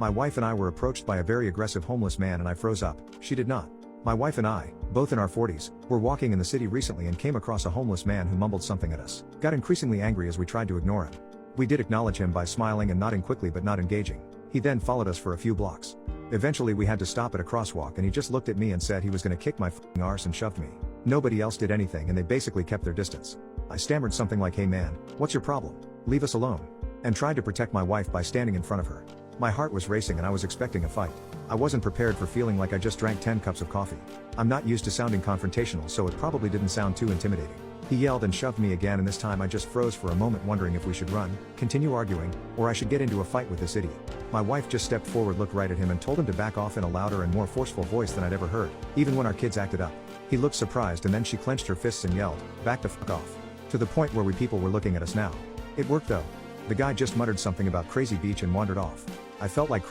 My wife and I were approached by a very aggressive homeless man and I froze up. She did not. My wife and I, both in our 40s, were walking in the city recently and came across a homeless man who mumbled something at us. Got increasingly angry as we tried to ignore him. We did acknowledge him by smiling and nodding quickly but not engaging. He then followed us for a few blocks. Eventually we had to stop at a crosswalk and he just looked at me and said he was gonna kick my f***ing arse and shoved me. Nobody else did anything and they basically kept their distance. I stammered something like, "Hey man, what's your problem? Leave us alone." And tried to protect my wife by standing in front of her. My heart was racing and I was expecting a fight. I wasn't prepared for feeling like I just drank 10 cups of coffee. I'm not used to sounding confrontational, so it probably didn't sound too intimidating. He yelled and shoved me again, and this time I just froze for a moment, wondering if we should run, continue arguing, or I should get into a fight with this idiot. My wife just stepped forward, looked right at him and told him to back off in a louder and more forceful voice than I'd ever heard, even when our kids acted up. He looked surprised and then she clenched her fists and yelled, "Back the fuck off." To the point where people were looking at us now. It worked though. The guy just muttered something about crazy beach and wandered off. I felt like crap.